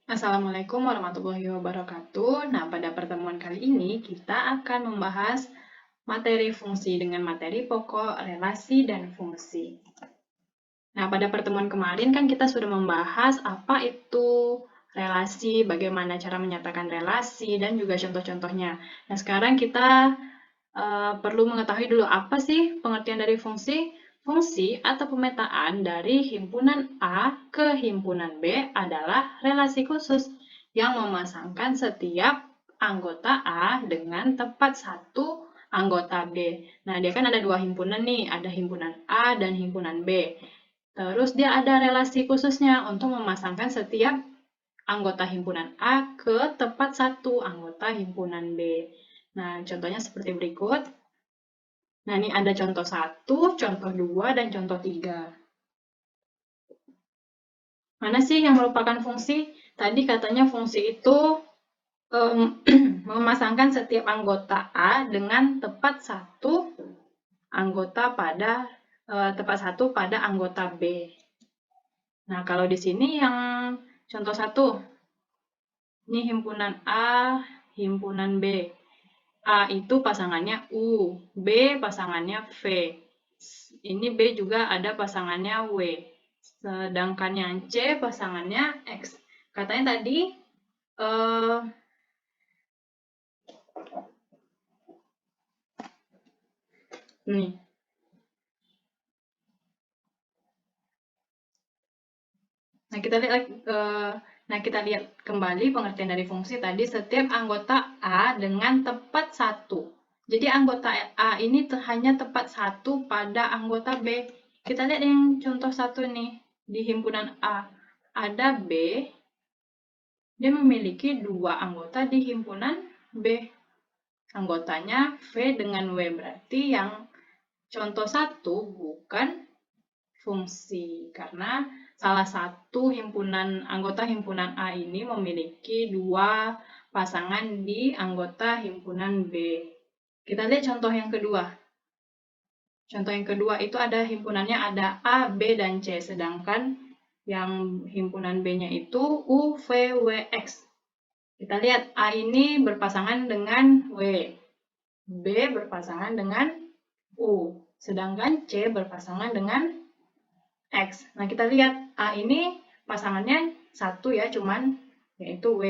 Assalamualaikum warahmatullahi wabarakatuh. Nah, pada pertemuan kali ini kita akan membahas materi fungsi dengan materi pokok, relasi, dan fungsi. Nah, pada pertemuan kemarin kan kita sudah membahas apa itu relasi, bagaimana cara menyatakan relasi, dan juga contoh-contohnya. Nah, sekarang kita perlu mengetahui dulu apa sih pengertian dari fungsi. Fungsi atau pemetaan dari himpunan A ke himpunan B adalah relasi khusus yang memasangkan setiap anggota A dengan tepat satu anggota B. Nah, dia kan ada dua himpunan nih, ada himpunan A dan himpunan B. Terus dia ada relasi khususnya untuk memasangkan setiap anggota himpunan A ke tepat satu anggota himpunan B. Nah, contohnya seperti berikut. Nah, ini ada contoh 1, contoh 2, dan contoh 3. Mana sih yang merupakan fungsi? Tadi katanya fungsi itu memasangkan setiap anggota A dengan tepat satu pada anggota B. Nah, kalau di sini yang contoh 1, ini himpunan A, himpunan B. A itu pasangannya U, B pasangannya V. Ini B juga ada pasangannya W. Sedangkan yang C pasangannya X. Katanya tadi, nih. Nah, kita lihat kembali pengertian dari fungsi tadi, setiap anggota A dengan tepat satu. Jadi anggota A ini hanya tepat satu pada anggota B. Kita lihat yang contoh 1 nih, di himpunan A. Ada B, dia memiliki dua anggota di himpunan B. Anggotanya V dengan W, berarti yang contoh 1 bukan fungsi, karena salah satu anggota himpunan A ini memiliki dua pasangan di anggota himpunan B. Kita lihat contoh yang kedua. Contoh yang kedua itu ada himpunannya ada A, B, dan C, sedangkan yang himpunan B-nya itu U, V, W, X. Kita lihat A ini berpasangan dengan W, B berpasangan dengan U, sedangkan C berpasangan dengan X. Nah, kita lihat A ini pasangannya satu ya, cuman yaitu W.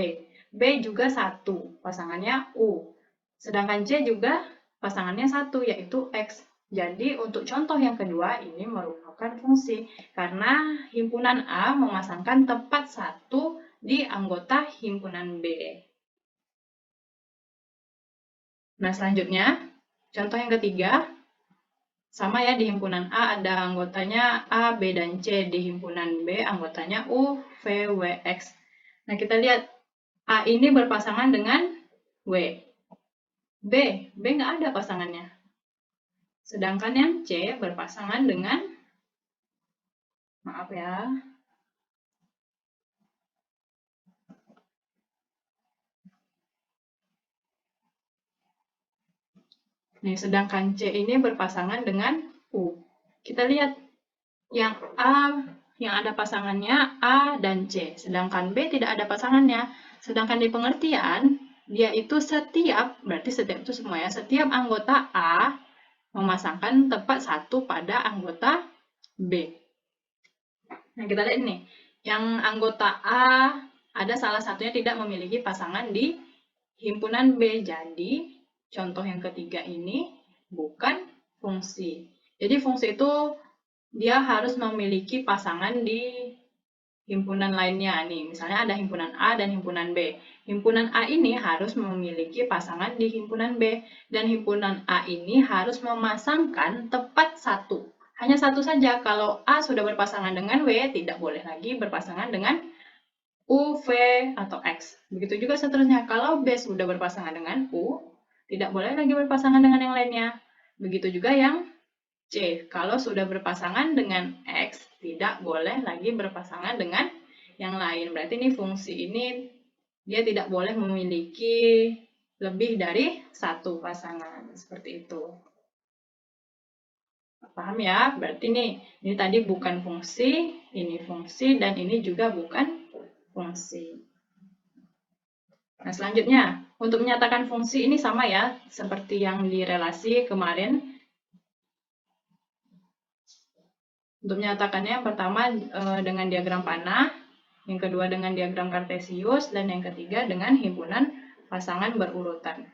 B juga satu, pasangannya U. Sedangkan C juga pasangannya satu, yaitu X. Jadi, untuk contoh yang kedua ini merupakan fungsi, karena himpunan A memasangkan tepat satu di anggota himpunan B. Nah, selanjutnya, contoh yang ketiga, sama ya, di himpunan A ada anggotanya A, B, dan C. Di himpunan B anggotanya U, V, W, X. Nah, kita lihat A ini berpasangan dengan W. B nggak ada pasangannya. Sedangkan yang C berpasangan dengan, maaf ya, nih, sedangkan C ini berpasangan dengan U. Kita lihat yang A, yang ada pasangannya A dan C, sedangkan B tidak ada pasangannya. Sedangkan di pengertian, dia itu berarti setiap itu semua ya, setiap anggota A memasangkan tepat satu pada anggota B. Nah, kita lihat ini, yang anggota A ada salah satunya tidak memiliki pasangan di himpunan B, jadi contoh yang ketiga ini bukan fungsi. Jadi fungsi itu dia harus memiliki pasangan di himpunan lainnya nih. Misalnya ada himpunan A dan himpunan B. Himpunan A ini harus memiliki pasangan di himpunan B, dan himpunan A ini harus memasangkan tepat satu. Hanya satu saja. Kalau A sudah berpasangan dengan W, tidak boleh lagi berpasangan dengan U, V, atau X. Begitu juga seterusnya. Kalau B sudah berpasangan dengan U, tidak boleh lagi berpasangan dengan yang lainnya. Begitu juga yang C. Kalau sudah berpasangan dengan X, tidak boleh lagi berpasangan dengan yang lain. Berarti ini fungsi ini dia tidak boleh memiliki lebih dari satu pasangan. Seperti itu. Paham ya? Berarti ini tadi bukan fungsi, ini fungsi, dan ini juga bukan fungsi. Nah, selanjutnya, untuk menyatakan fungsi ini sama ya, seperti yang di relasi kemarin. Untuk menyatakannya, yang pertama dengan diagram panah, yang kedua dengan diagram kartesius, dan yang ketiga dengan himpunan pasangan berurutan.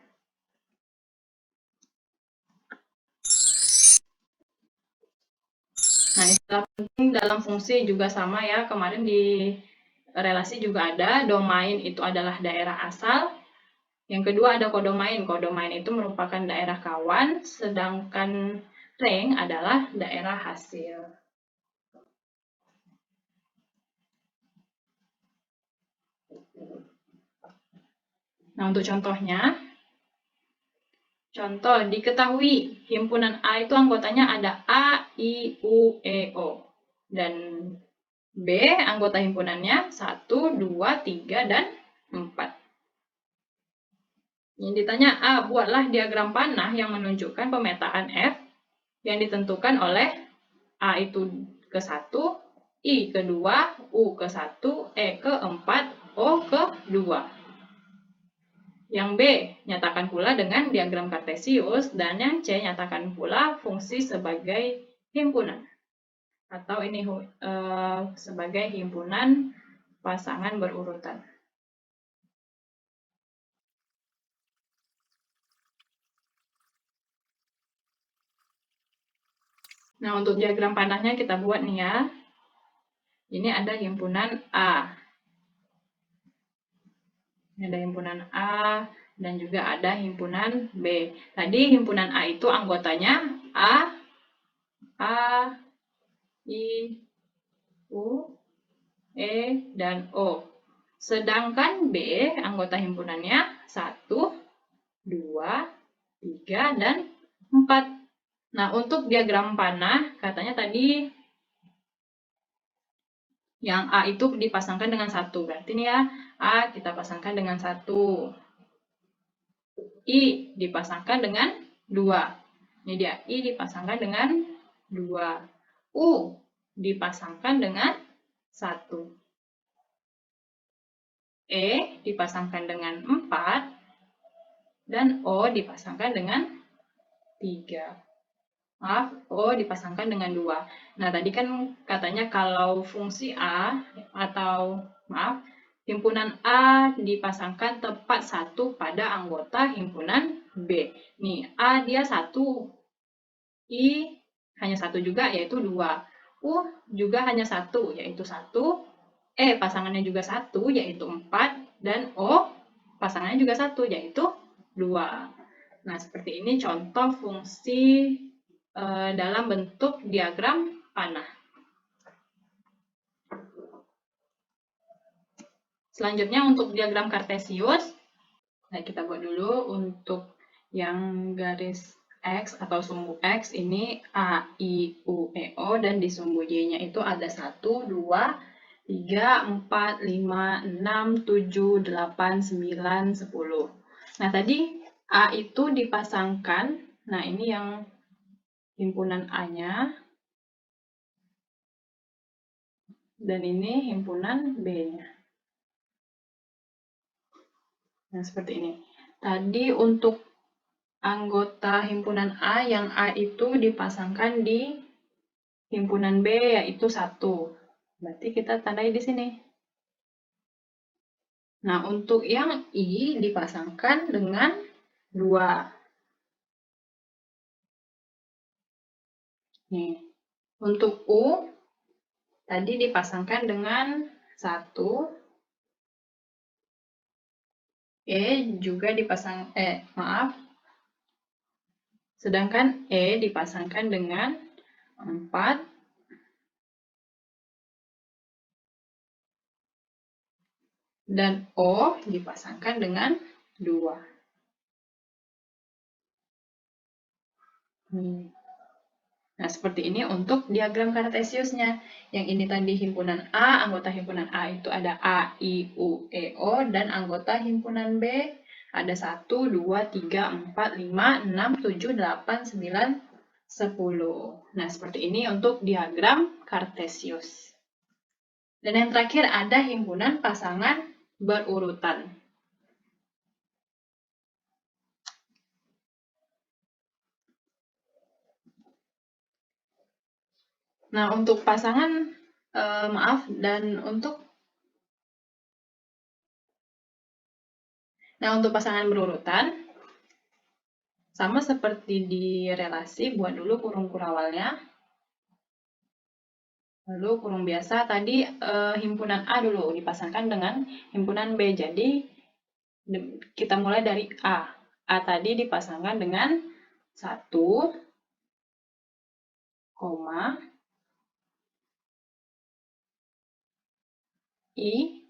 Nah, istilah penting dalam fungsi juga sama ya, kemarin di relasi juga ada, domain itu adalah daerah asal. Yang kedua ada kodomain. Kodomain itu merupakan daerah kawan, sedangkan range adalah daerah hasil. Nah, untuk contohnya, contoh diketahui himpunan A itu anggotanya ada A, I, U, E, O. Dan B anggota himpunannya 1, 2, 3, dan 4. Yang ditanya A, buatlah diagram panah yang menunjukkan pemetaan F yang ditentukan oleh A itu ke 1, I ke 2, U ke 1, E ke 4, O ke 2. Yang B, nyatakan pula dengan diagram kartesius, dan yang C, nyatakan pula fungsi sebagai himpunan. Atau ini sebagai himpunan pasangan berurutan. Nah, untuk diagram panahnya kita buat nih ya. Ini ada himpunan A. Ini ada himpunan A, dan juga ada himpunan B. Tadi himpunan A itu anggotanya A, I, U, E, dan O. Sedangkan B, anggota himpunannya 1, 2, 3, dan 4. Nah, untuk diagram panah, katanya tadi yang A itu dipasangkan dengan 1. Berarti ini ya, A kita pasangkan dengan 1. I dipasangkan dengan 2. Ini dia, I dipasangkan dengan 2. U dipasangkan dengan 1. E dipasangkan dengan 4. Dan O dipasangkan dengan 3. Maaf, O dipasangkan dengan 2. Nah, tadi kan katanya kalau fungsi A atau maaf, himpunan A dipasangkan tepat 1 pada anggota himpunan B. Nih, A dia 1, I hanya 1 juga yaitu 2. U juga hanya 1 yaitu 1. E pasangannya juga 1 yaitu 4 dan O pasangannya juga 1 yaitu 2. Nah, seperti ini contoh fungsi dalam bentuk diagram panah. Selanjutnya untuk diagram kartesius, nah kita buat dulu untuk yang garis X atau sumbu X ini A, I, U, E, O, dan di sumbu Y-nya itu ada 1, 2, 3, 4, 5, 6, 7, 8, 9, 10. Nah, tadi A itu dipasangkan, nah ini yang himpunan A-nya, dan ini himpunan B-nya. Nah, seperti ini. Tadi untuk anggota himpunan A, yang A itu dipasangkan di himpunan B, yaitu 1. Berarti kita tandai di sini. Nah, untuk yang I dipasangkan dengan 2. Nih. Untuk U, tadi dipasangkan dengan 1. E juga dipasang, sedangkan E dipasangkan dengan 4. Dan O dipasangkan dengan 2. Nah, seperti ini untuk diagram kartesiusnya. Yang ini tadi himpunan A, anggota himpunan A itu ada A, I, U, E, O, dan anggota himpunan B ada 1, 2, 3, 4, 5, 6, 7, 8, 9, 10. Nah, seperti ini untuk diagram kartesius. Dan yang terakhir ada himpunan pasangan berurutan. Nah, untuk pasangan, maaf, dan untuk pasangan berurutan, sama seperti di relasi, buat dulu kurung kurawalnya. Lalu kurung biasa tadi himpunan A dulu dipasangkan dengan himpunan B. Jadi kita mulai dari A. A tadi dipasangkan dengan 1, I,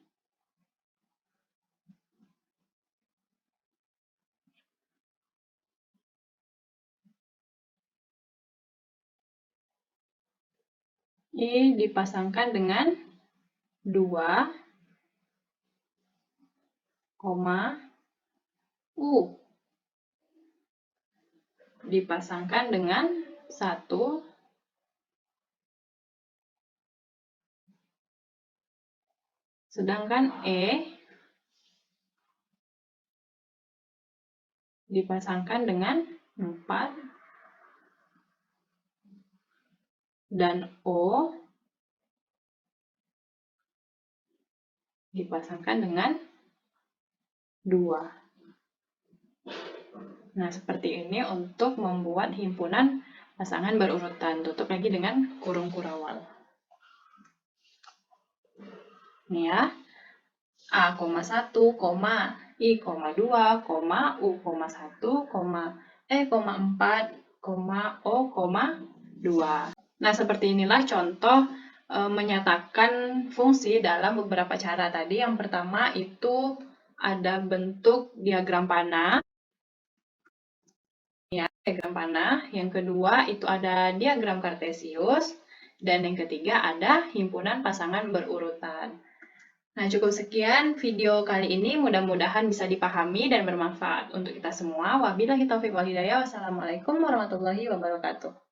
I dipasangkan dengan 2, U dipasangkan dengan 1, sedangkan E dipasangkan dengan 4, dan O dipasangkan dengan 2. Nah, seperti ini untuk membuat himpunan pasangan berurutan. Tutup lagi dengan kurung kurawal. Ini ya. A,1, I, 2, U, 1, E, 4, O, 2. Nah, seperti inilah contoh menyatakan fungsi dalam beberapa cara tadi. Yang pertama itu ada bentuk diagram panah. Ya, diagram panah. Yang kedua itu ada diagram kartesius. Dan yang ketiga ada himpunan pasangan berurutan. Nah, cukup sekian video kali ini. Mudah-mudahan bisa dipahami dan bermanfaat untuk kita semua. Wabillahi taufiq wal hidayah. Wassalamualaikum warahmatullahi wabarakatuh.